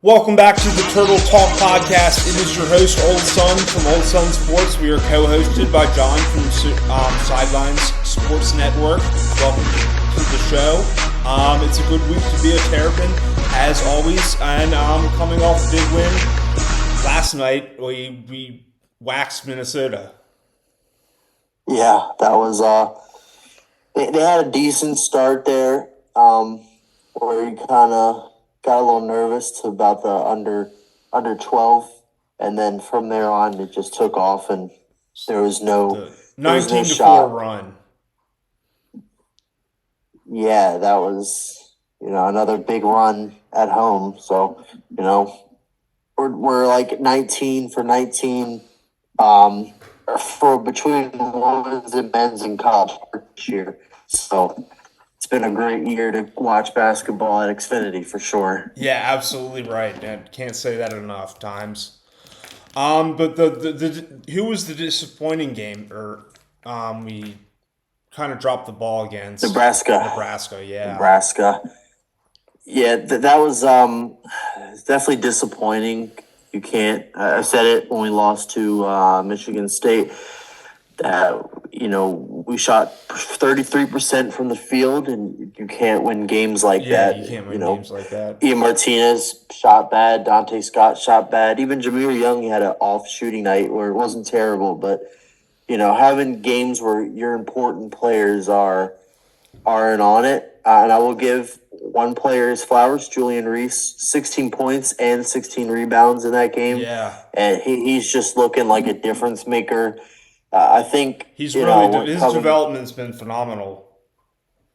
Welcome back to the Turtle Talk podcast. It is your host, Old Sun from Old Sun Sports. We are co-hosted by John from Sidelines Sports Network. Welcome to the show. It's a good week to be a Terrapin, as always, and coming off a big win last night, we waxed Minnesota. Yeah, that was they had a decent start there, where you kind of got a little nervous about the under 12, and then from there on it just took off, and there was no 19 to shot. 4 run. Yeah, that was another big run at home. So we're like 19 for 19, for between women's and men's in college this year. So it's been a great year to watch basketball at Xfinity for sure. Yeah, absolutely right. I can't say that enough times. But the who was the disappointing game? Or we kind of dropped the ball against Nebraska. Yeah. Yeah, that was definitely disappointing. You can't. I said it when we lost to Michigan State. That we shot 33% from the field, and you can't win games like that. You can't win games like that. Ian Martinez shot bad. Dante Scott shot bad. Even Jameer Young had an off shooting night where it wasn't terrible, but having games where your important players aren't on it. And I will give one player his flowers, Julian Reese, 16 points and 16 rebounds in that game. Yeah. And he's just looking like a difference maker. I think he's really his development's been phenomenal.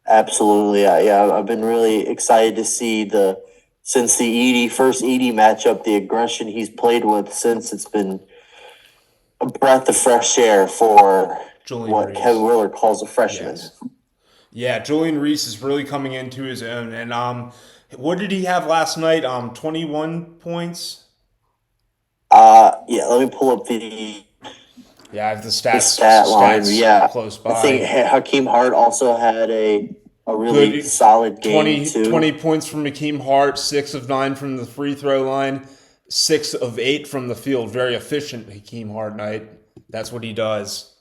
Absolutely, yeah. I've been really excited to see since the first Edey matchup, the aggression he's played with since. It's been a breath of fresh air for Julian what Reese. Kevin Willard calls a freshman. Yes. Yeah, Julian Reese is really coming into his own. And what did he have last night? 21 points. Yeah. Let me pull up the. Yeah, I have the stat line. Yeah, close by. I think Hakeem Hart also had a really solid game 20 points from Hakeem Hart, 6 of 9 from the free throw line, 6 of 8 from the field. Very efficient Hakeem Hart night. That's what he does.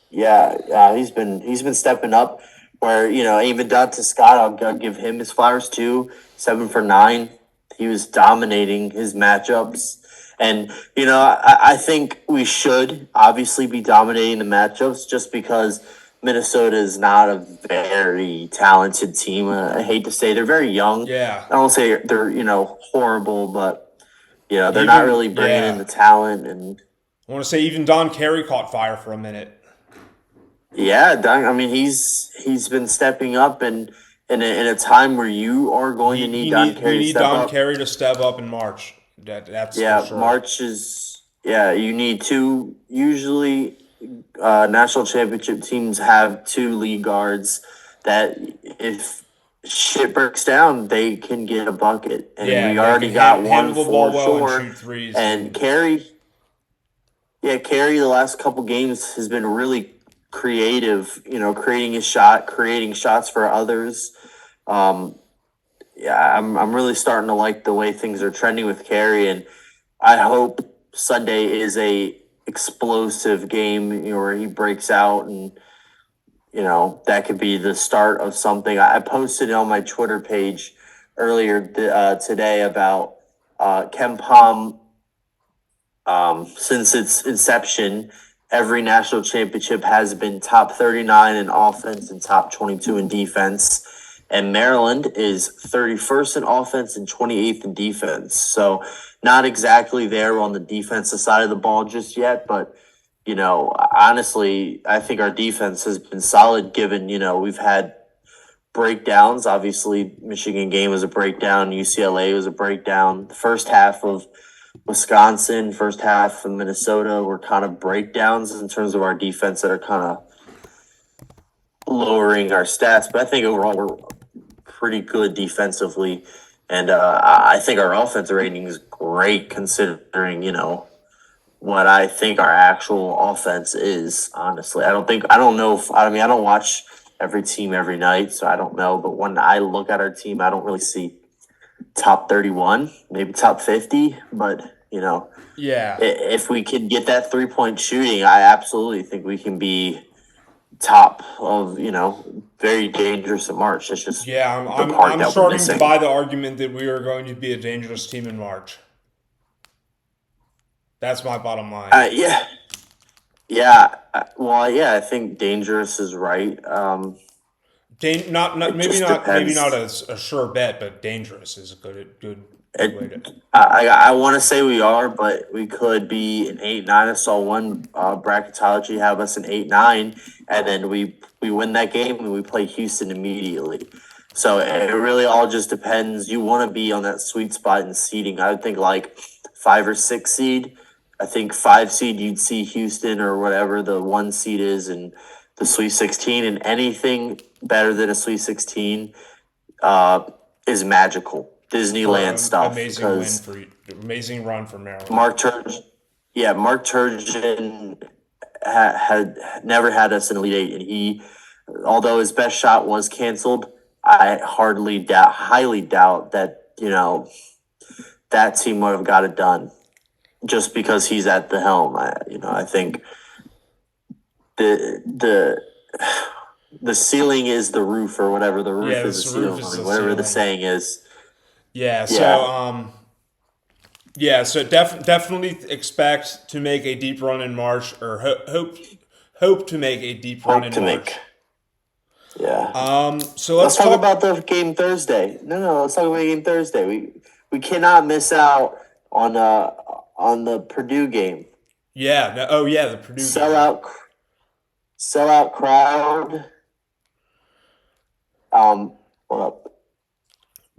Yeah, he's been stepping up. Where even Dante Scott, I'll give him his flowers too. 7 for 9. He was dominating his matchups. And, I think we should obviously be dominating the matchups just because Minnesota is not a very talented team. I hate to say they're very young. Yeah. I don't say they're, horrible, but, they're not really bringing in the talent. And I want to say even Don Carey caught fire for a minute. Yeah, I mean, he's been stepping up, and in a time where you are going to need Don Carey to step up. You need Don Carey to step up in March. That's for sure. March is you need two. Usually, national championship teams have 2 lead guards that if shit breaks down, they can get a bucket. And we already got one for sure. And Carey, Carey, the last couple games has been really creative. Creating a shot, creating shots for others. I'm really starting to like the way things are trending with Carey, and I hope Sunday is a explosive game, where he breaks out, and that could be the start of something. I posted on my Twitter page earlier today about KenPom. Since its inception, every national championship has been top 39 in offense and top 22 in defense. And Maryland is 31st in offense and 28th in defense. So not exactly there on the defensive side of the ball just yet. But, honestly, I think our defense has been solid given, we've had breakdowns. Obviously, Michigan game was a breakdown. UCLA was a breakdown. The first half of Wisconsin, first half of Minnesota were kind of breakdowns in terms of our defense that are kind of lowering our stats. But I think overall we're pretty good defensively, and I think our offensive rating is great considering what I think our actual offense is. Honestly, I don't watch every team every night, so I don't know. But when I look at our team, I don't really see top 31, maybe top 50. But, Yeah. if we can get that 3-point shooting, I absolutely think we can be top of, very dangerous in March. It's just Yeah, the part I'm that we're starting missing. to buy the argument that we are going to be a dangerous team in March. That's my bottom line. Yeah. Yeah. Well, yeah, I think dangerous is right. Not It maybe just not maybe depends. not a sure bet, but dangerous is a good way to. I want to say we are, but we could be an 8-9. I saw one bracketology have us an 8-9, and then we win that game and we play Houston immediately. So it really all just depends. You want to be on that sweet spot in seeding. I would think like 5 or 6 seed. I think 5 seed you'd see Houston or whatever the 1 seed is in the Sweet 16, and anything better than a Sweet 16 is magical. Disneyland stuff. Amazing run for Maryland. Mark Turgeon had never had us in Elite Eight, and he, although his best shot was canceled, I highly doubt that that team would have got it done, just because he's at the helm. I think the ceiling is the roof, or whatever. The roof is the ceiling, whatever the saying is. Yeah. So definitely expect to make a deep run in March, or hope to make a deep run in March. Yeah. So let's talk about the game Thursday. No, let's talk about the game Thursday. We cannot miss out on the Purdue game. Yeah. The Purdue sellout crowd. What up?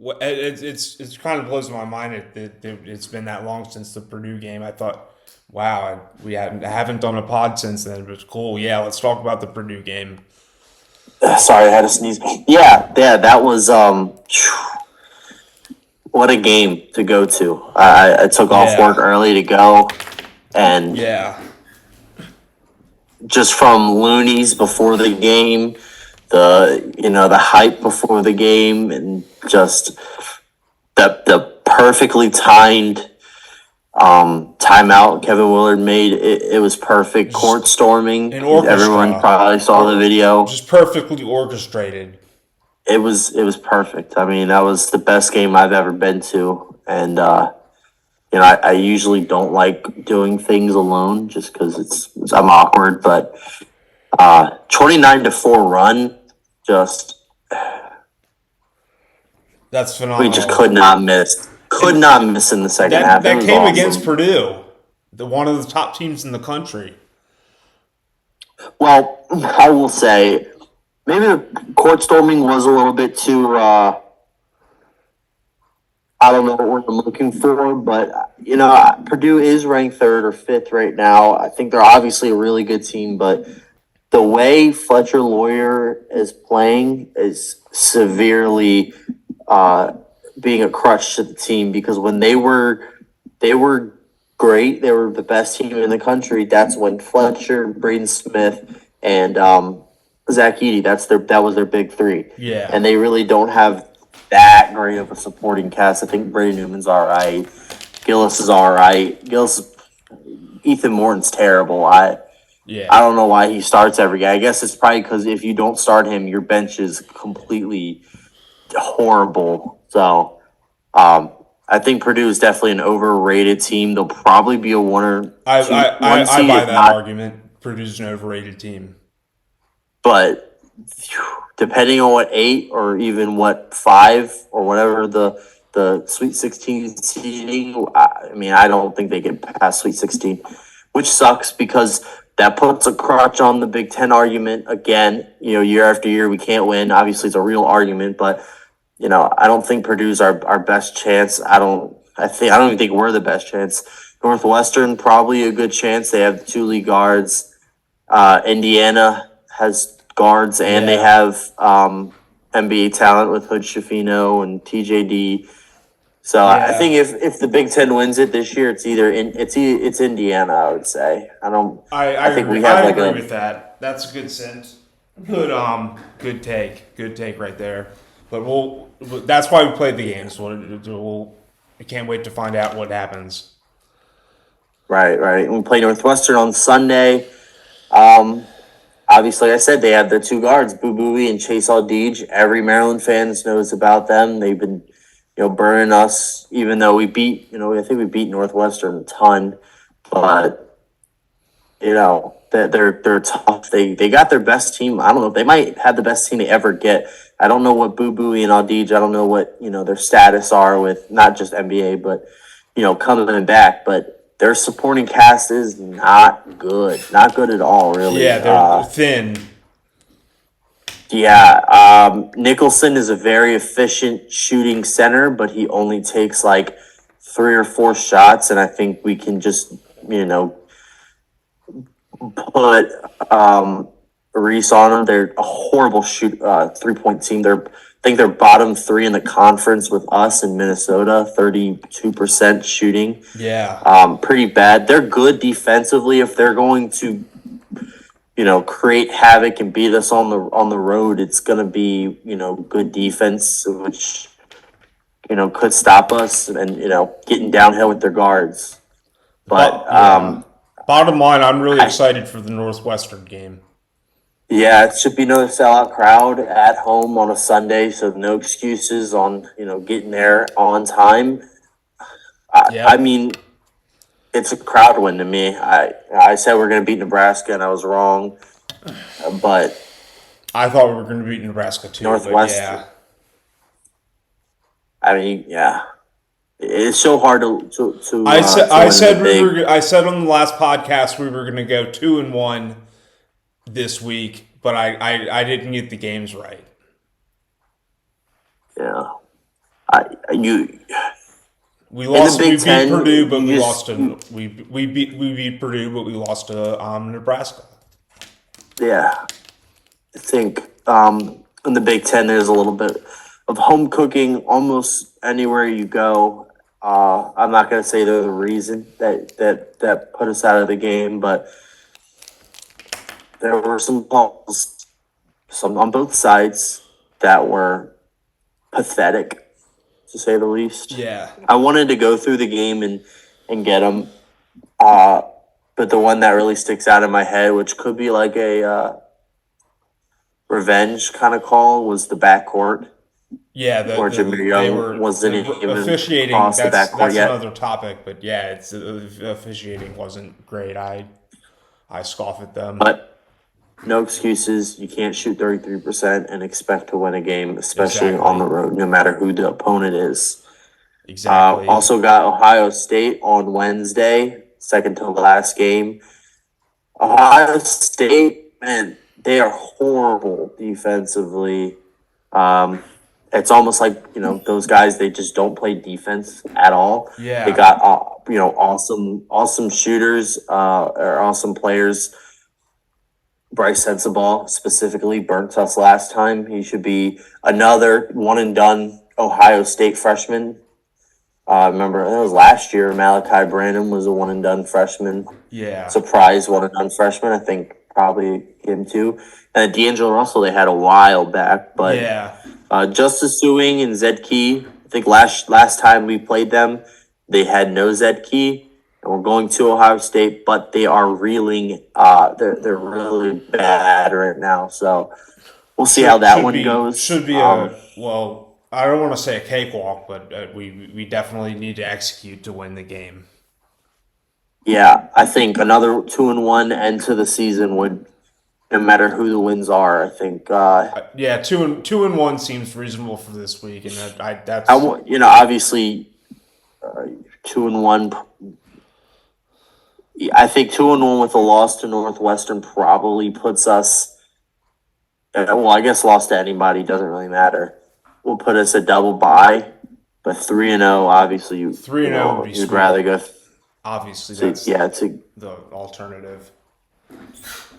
It's kind of blows my mind. It's been that long since the Purdue game. I thought, wow, we haven't done a pod since then. But it's cool. Yeah, let's talk about the Purdue game. Sorry, I had to sneeze. Yeah, that was what a game to go to. I took off work early to go, and just from loonies before the game, the hype before the game, and just the perfectly timed timeout Kevin Willard made. It was perfect. Court storming. Everyone probably saw the video. Just perfectly orchestrated. It was perfect. I mean, that was the best game I've ever been to, and I usually don't like doing things alone just because I'm awkward. But 29-4 run, that's phenomenal. We just could not miss. Could not miss in the second half. That came against Purdue, one of the top teams in the country. Well, I will say, maybe the court storming was a little bit too. I don't know what we're looking for, but Purdue is ranked 3rd or 5th right now. I think they're obviously a really good team, but the way Fletcher Loyer is playing is severely being a crutch to the team, because when they were great, they were the best team in the country. That's when Fletcher, Braden Smith, and Zach Edey, that was their big 3. Yeah, and they really don't have that great of a supporting cast. I think Brady Newman's all right. Gillis is all right. Ethan Morton's terrible. I don't know why he starts every game. I guess it's probably because if you don't start him, your bench is completely horrible. So I think Purdue is definitely an overrated team. They'll probably be a one or I buy that argument. Purdue's an overrated team. But depending on what 8 or even what 5 or whatever the Sweet 16 seeding, I don't think they get past Sweet 16, which sucks because that puts a crutch on the Big Ten argument again. Year after year we can't win. Obviously, it's a real argument, but I don't think Purdue's our best chance. I don't even think we're the best chance. Northwestern probably a good chance. They have 2 league guards. Indiana has guards, and they have NBA talent with Hood Schifino and TJD. So I think if the Big Ten wins it this year, it's Indiana. I would say. I think we have agree with that. That's a good sense. Good take right there. But that's why we played the games. I can't wait to find out what happens. Right. And we play Northwestern on Sunday. Obviously, like I said, they have their two guards, Boo Buie and Chase Aldige. Every Maryland fan knows about them. They've been, burning us, even though we beat, I think we beat Northwestern a ton. But, they're tough. They got their best team. I don't know. They might have the best team they ever get. I don't know what Boo Buie and Aldige, I don't know what, their status are with not just NBA, but, coming back. But their supporting cast is not good. Not good at all, really. Yeah, they're thin. Yeah. Nicholson is a very efficient shooting center, but he only takes like 3 or 4 shots, and I think we can just, put Reese on them. They're a horrible 3-point team. I think they're bottom 3 in the conference with us in Minnesota, 32% shooting. Yeah. Pretty bad. They're good defensively if they're going to, create havoc and beat us on the road. It's going to be, good defense, which, could stop us and, getting downhill with their guards. But bottom line, I'm really excited for the Northwestern game. Yeah, it should be another sellout crowd at home on a Sunday, so no excuses on, getting there on time. I mean, it's a crowd win to me. I said we're going to beat Nebraska, and I was wrong. But I thought we were going to beat Nebraska too. Northwestern. Yeah. I mean, yeah. It's so hard to I said on the last podcast we were going to go 2-1 this week, but I didn't get the games right. Yeah. We lost. We beat Purdue, but we lost to. We beat Purdue, but we lost to Nebraska. Yeah, I think in the Big Ten there's a little bit of home cooking almost anywhere you go. I'm not going to say they're the reason that put us out of the game, but there were some calls, some on both sides that were pathetic, to say the least. Yeah. I wanted to go through the game and get them, but the one that really sticks out in my head, which could be like a revenge kind of call, was the backcourt. Yeah, or Jameer Young wasn't even officiating. Across the backcourt that's yet. Another topic, but yeah, it's officiating wasn't great. I scoff at them, but no excuses. You can't shoot 33% and expect to win a game, especially on the road, no matter who the opponent is. Exactly. Also got Ohio State on Wednesday, second to last game. Ohio State, man, they are horrible defensively. It's almost like, those guys, they just don't play defense at all. Yeah. They got, awesome shooters, or awesome players. Bryce Sensabaugh specifically burnt us last time. He should be another one and done Ohio State freshman. Remember, it was last year, Malachi Branham was a one and done freshman. Yeah. Surprise one and done freshman. I think probably him too. And D'Angelo Russell, they had a while back, but yeah. Justice Sueing and Zed Key, I think last time we played them, they had no Zed Key, and we're going to Ohio State, but they are reeling. They're really bad right now, so we'll see how that one goes. Should be I don't want to say a cakewalk, but we definitely need to execute to win the game. Yeah, I think another 2-1 end to the season would, no matter who the wins are, I think. 2-1 seems reasonable for this week, and that's. Obviously, 2-1. I think 2-1 with a loss to Northwestern probably puts us. Well, I guess loss to anybody doesn't really matter. Will put us a double bye, but 3-0. Obviously, 3-0 would be you'd sweet. rather go. Obviously, that's the alternative.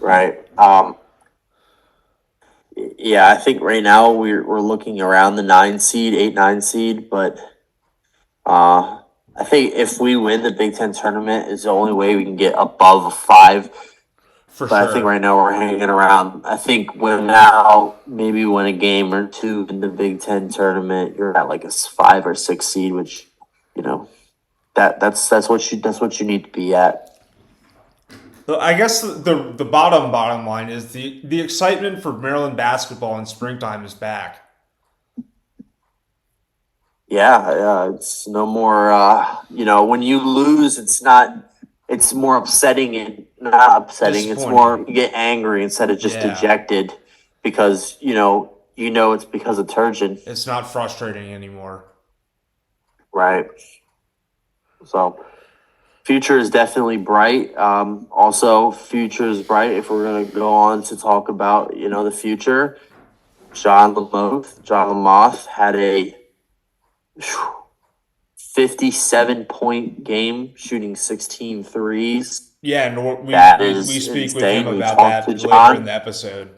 Right. Yeah, I think right now we're looking around the 8-9 seed, but I think if we win the Big Ten tournament is the only way we can get above 5. For But I think sure. right now we're hanging around. I think when now maybe win a game or two in the Big Ten tournament, you're at like a 5 or 6 seed, which that's what you need to be at. I guess the bottom line is the excitement for Maryland basketball in springtime is back. Yeah, it's no more. When you lose, it's more upsetting and not upsetting. It's more Disappointing. you get angry instead of just Yeah. dejected because it's because of Turgeon, It's not frustrating anymore. right? So future is definitely bright. Also, future is bright if we're gonna go on to talk about the future. John Lamoth had a 57-point game, shooting 16 threes. Yeah, and That we is speak with him insane. We about talked to that later in John. the episode.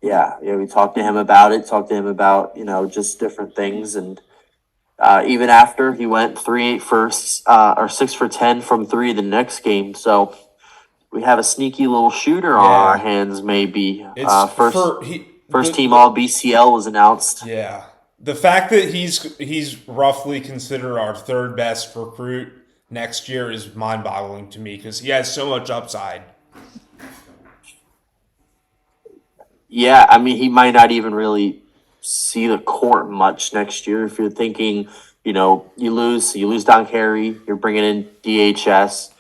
Yeah, we talked to him about it. Talked to him about just different things, and even after he went 3-8 first, or 6 for 10 from three the next game. So we have a sneaky little shooter on our Yeah. hands. Maybe It's first for team All BCL was announced. yeah. The fact that he's roughly considered our third best recruit next year is mind-boggling to me because he has so much upside. Yeah, I mean, he might not even really see the court much next year. If you're thinking, you lose Don Carey, you're bringing in DHS.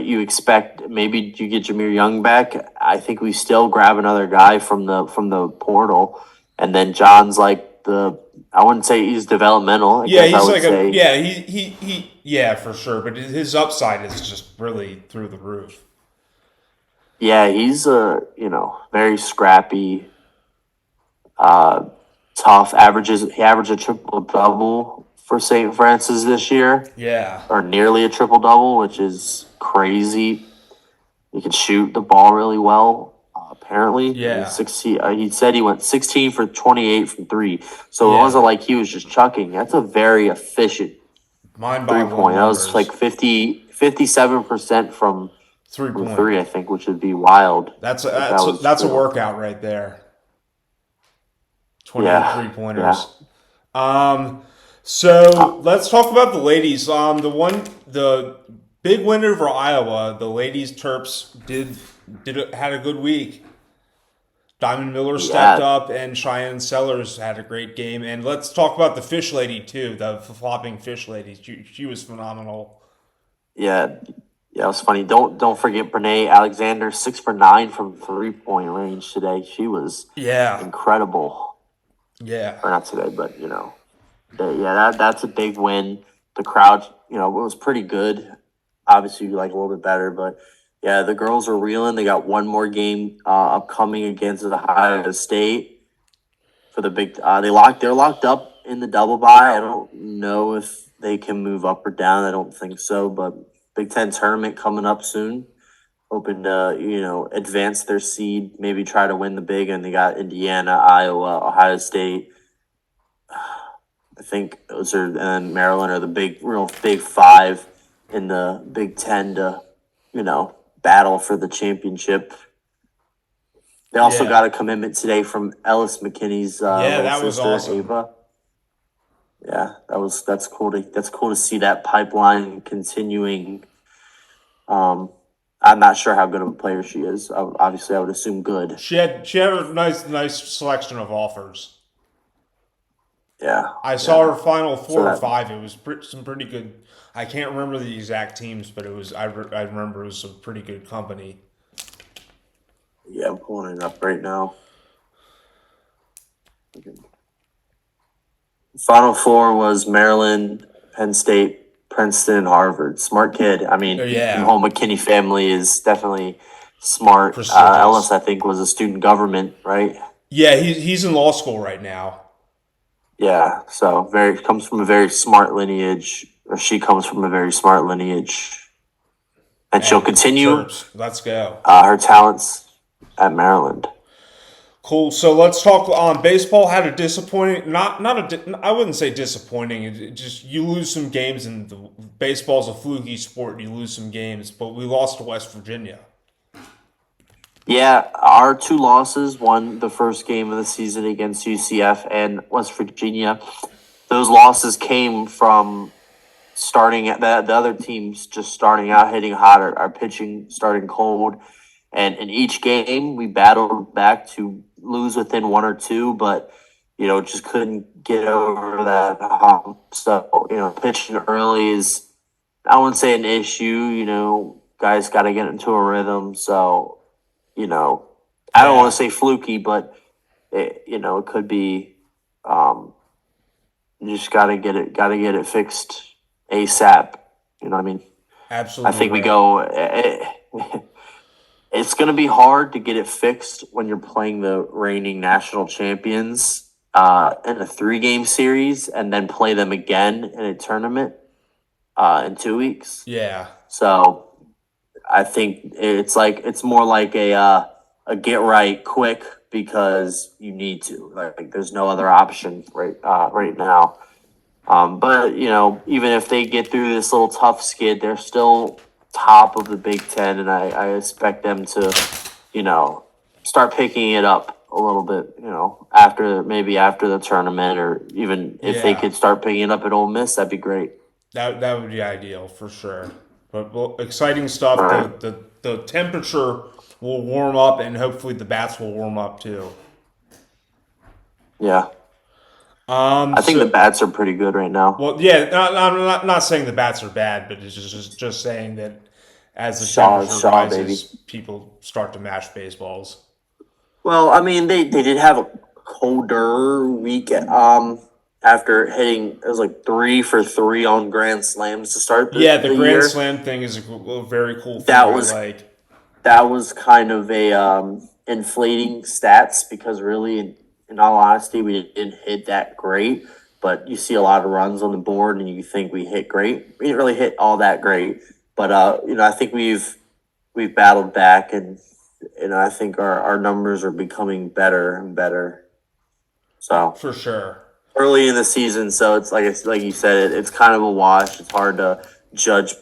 You expect maybe you get Jameer Young back. I think we still grab another guy from the portal, and then John's like I wouldn't say he's developmental. Yeah, I he's would like say yeah, for sure. But his upside is just really through the roof. yeah, he's very scrappy, tough. He averaged a triple double for St. Francis this year, Yeah, or nearly a triple double, which is crazy. He can shoot the ball really well. Apparently, yeah, he said he went 16 for 28 from three. So it yeah. wasn't like he was just chucking. That's a very efficient Mind-boggling 3-point. That was like numbers. 57% from 3-point. three, I think, which would be wild. That's If that was a true. workout right there. 28 Yeah, yeah. three-pointers. So let's talk about the ladies. The big win over Iowa. The ladies Terps had a good week. Diamond Miller stepped Yeah, up, and Cheyenne Sellers had a great game. And let's talk about the fish lady too. The flopping fish lady. She was phenomenal. yeah, yeah. It was funny. Don't forget Brene Alexander, 6 for 9 from 3-point range today. She was Yeah, incredible. yeah, Or not today, but that's a big win. The crowd, it was pretty good. Obviously, you like a little bit better, but yeah, the girls are reeling. They got one more game upcoming against Ohio State for the big. They're locked up in the double bye. I don't know if they can move up or down. I don't think so, but Big Ten tournament coming up soon. Hoping to advance their seed, maybe try to win the big. And they got Indiana, Iowa, Ohio State. I think those are, and Maryland are the real big five in the Big Ten to, battle for the championship. They also yeah, got a commitment today from Ellis McKinney's yeah. little That was sister, awesome. Ava. Yeah, that's cool to see that pipeline continuing. I'm not sure how good of a player she is. Obviously, I would assume good. She had a nice selection of offers. Yeah, I saw yeah. her final So 4 or 5. It was some pretty good. I can't remember the exact teams, but it was. I remember it was some pretty good company. I'm pulling it up right now. Final four was Maryland, Penn State, Princeton, and Harvard. Smart kid. I mean, Oh, the yeah, whole McKinney family is definitely smart. Ellis, prestigious. I think, was a student government, right? Yeah, he's in law school right now. Yeah, so comes from a very smart lineage, or she comes from a very smart lineage, and she'll And continue Terps, let's go. her talents at Maryland. Cool. So let's talk on baseball. Had a disappointing, I wouldn't say disappointing. It just you lose some games, and baseball's a fluky sport. And you lose some games, but we lost to West Virginia. Yeah, our two losses, one the first game of the season against UCF and West Virginia. Those losses came from starting at the other teams just starting out hitting hot, our pitching starting cold. And in each game, we battled back to lose within one or two, but just couldn't get over that hump. So pitching early is, I wouldn't say an issue. Guys got to get into a rhythm. So I don't want to say fluky, but it could be. You just got to get it fixed ASAP. You know what I mean? Absolutely. I think we go. It's going to be hard to get it fixed when you're playing the reigning national champions in a 3-game series and then play them again in a tournament in 2 weeks. Yeah. So I think it's more like a get right quick because you need to. Like there's no other option right now. But even if they get through this little tough skid, they're still top of the Big Ten, and I expect them to, start picking it up a little bit, after the tournament, or even if they could start picking it up at Ole Miss, that'd be great. That would be ideal for sure. But exciting stuff. Right. The temperature will warm up, and hopefully the bats will warm up too. Yeah. I think the bats are pretty good right now. Well, yeah, I'm not saying the bats are bad, but it's just saying that as the temperature rises, people start to mash baseballs. Well, I mean, they did have a colder week after hitting, it was like 3 for 3 on grand slams to start the grand year. Slam thing is a very cool thing. That was kind of a inflating stats because really, in all honesty, we didn't hit that great. But you see a lot of runs on the board, and you think we hit great. We didn't really hit all that great, but I think we've battled back, and I think our numbers are becoming better and better. So for sure, early in the season, so it's like you said, it's kind of a wash. It's hard to judge,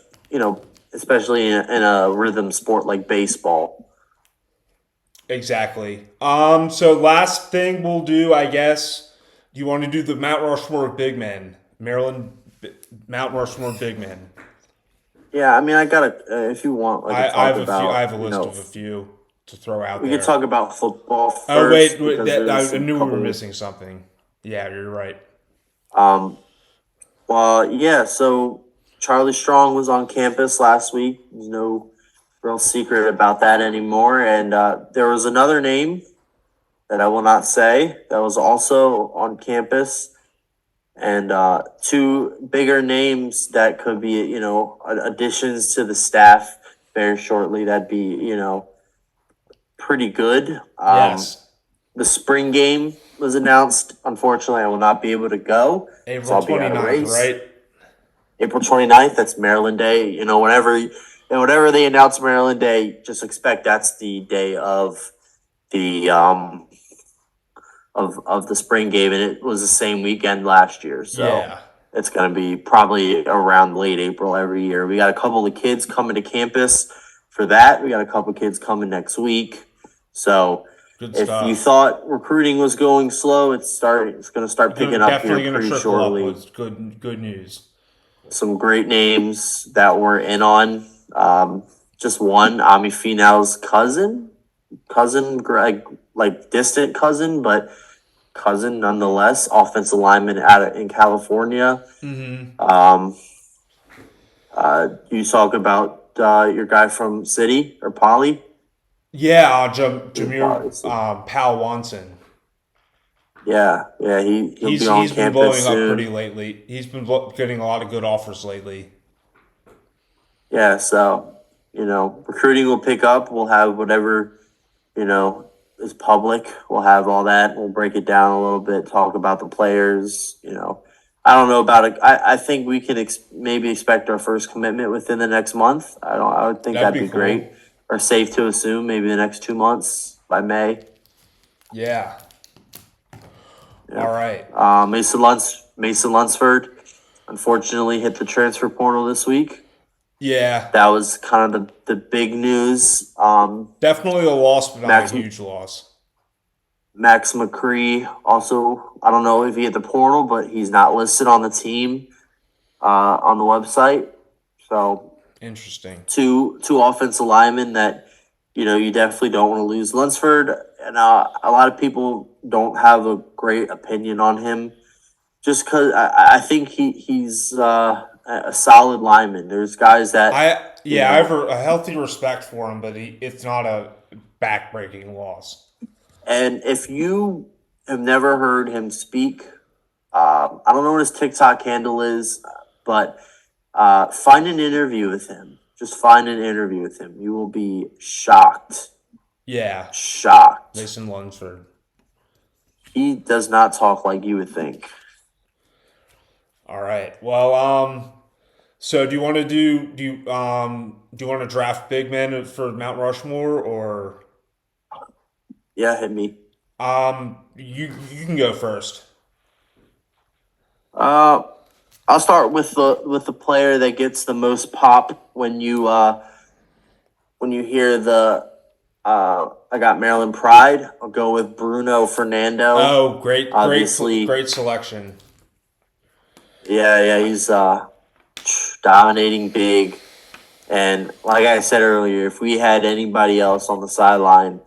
especially in a rhythm sport like baseball. Exactly. So last thing we'll do, I guess, you want to do the Mount Rushmore of big men, Maryland Mount Rushmore big men. Yeah, I mean, I got if you want, I have a list of a few to throw out. We could talk about football first. Oh wait, I knew we were missing something. Yeah, you're right. Well, yeah. So Charlie Strong was on campus last week. There's no real secret about that anymore. And there was another name that I will not say that was also on campus, and 2 bigger names that could be, additions to the staff very shortly. That'd be, pretty good. Yes. The spring game was announced. Unfortunately, I will not be able to go. April 29th, right? April 29th, that's Maryland Day. Whenever they announce Maryland Day, just expect that's the day of the of the spring game, and it was the same weekend last year. So it's going to be probably around late April every year. We got a couple of kids coming to campus for that. We got a couple of kids coming next week. So if you thought recruiting was going slow, it's going to start picking up here pretty shortly. It's good news. Some great names that we're in on. Just one, Ami Finau's cousin, Greg, like distant cousin, but cousin nonetheless. Offensive lineman in California. Mm-hmm. You talk about your guy from City or Poly. Yeah, Jameer Powell Watson. Yeah, he'll be on campus been blowing soon. Up pretty lately. He's been getting a lot of good offers lately. Yeah, so recruiting will pick up. We'll have whatever is public. We'll have all that. We'll break it down a little bit. Talk about the players. I don't know about it. I think we can maybe expect our first commitment within the next month. I would think that'd be cool. Great. Or safe to assume maybe the next 2 months by May. Yeah. Yeah. All right. Mason Lunsford, unfortunately, hit the transfer portal this week. Yeah. That was kind of the big news. Definitely a loss, but not a Max huge loss. Max McCree also, I don't know if he hit the portal, but he's not listed on the team on the website. So Interesting. two offensive linemen that you definitely don't want to lose. Lunsford, and a lot of people don't have a great opinion on him, just because I think he's a solid lineman. There's guys that I have a healthy respect for him, but it's not a backbreaking loss. and if you have never heard him speak, I don't know what his TikTok handle is, but find an interview with him. Just find an interview with him. You will be shocked. Yeah. Shocked. Mason Lunsford. He does not talk like you would think. All right. Well, so do you want to do you want to draft big men for Mount Rushmore, or Yeah, hit me. you can go first. Uh, I'll start with the player that gets the most pop when you hear the I got Maryland Pride. I'll go with Bruno Fernando. Oh, Obviously, great selection. yeah, he's dominating big. And like I said earlier, if we had anybody else on the sideline,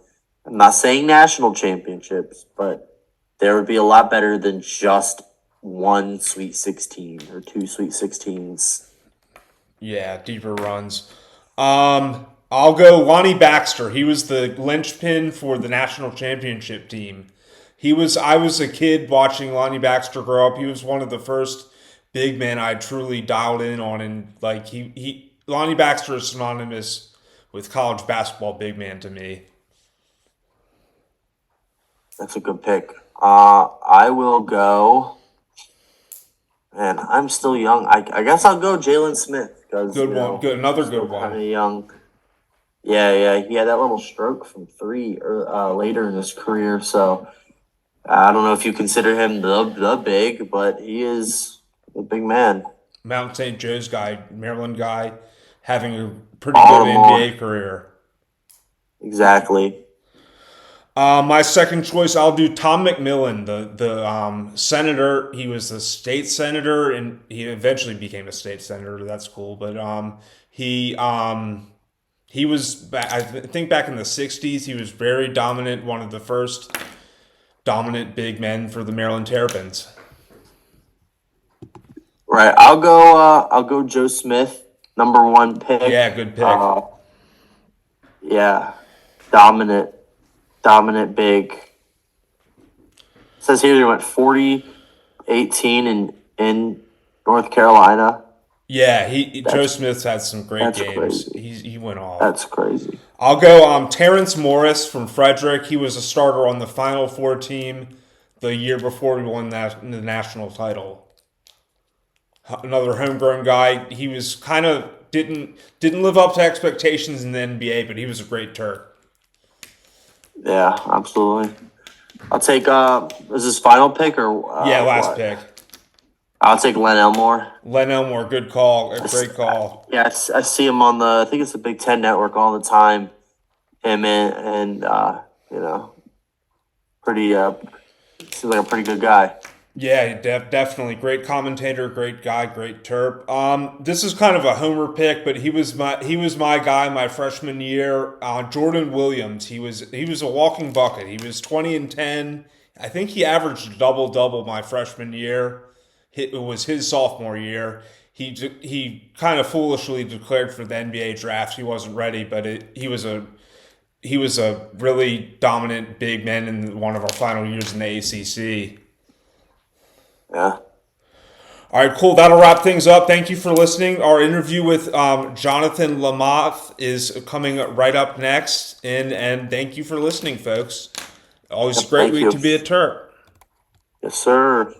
I'm not saying national championships, but there would be a lot better than just one Sweet 16 or two Sweet 16s. Yeah, deeper runs. I'll go Lonnie Baxter. He was the linchpin for the national championship team. I was a kid watching Lonnie Baxter grow up. He was one of the first big men I truly dialed in on, and like Lonnie Baxter is synonymous with college basketball big man to me. That's a good pick. I will go, and I'm still young. I guess I'll go Jalen Smith because Good one. Good, another good kind of one. young. Yeah, he had that little stroke from three or later in his career. So I don't know if you consider him the big, but he is a big man. Mount St. Joe's guy, Maryland guy, having a pretty good Baltimore. NBA career. Exactly. My second choice, I'll do Tom McMillan, the senator. He was a state senator, and he eventually became a state senator. That's cool. But he was I think back in the '60s. He was very dominant. One of the first dominant big men for the Maryland Terrapins. Right. I'll go Joe Smith, number one pick. Yeah, good pick. Yeah, dominant big. It says here he went 40, 18 in North Carolina. Yeah, Joe Smith's had some great games. Crazy. He went off. That's crazy. I'll go Terrence Morris from Frederick. He was a starter on the Final Four team the year before we won the national title. Another homegrown guy. He was kind of didn't live up to expectations in the NBA, but he was a great Turk. Yeah, absolutely. I'll take is this final pick or last pick. I'll take Len Elmore. Len Elmore, good call. A great call. Yeah, I see him on I think it's the Big Ten Network all the time. Him and pretty seems like a pretty good guy. Yeah, definitely. Great commentator, great guy, great Terp. This is kind of a homer pick, but he was my guy my freshman year. Jordan Williams. He was a walking bucket. He was 20 and 10. I think he averaged a double my freshman year. It was his sophomore year. He kind of foolishly declared for the NBA draft. He wasn't ready, but he was a really dominant big man in one of our final years in the ACC. Yeah. All right, cool. That'll wrap things up. Thank you for listening. Our interview with Jonathan Lamoth is coming right up next, and thank you for listening, folks. Always a great week to be a Terp. Yes, sir.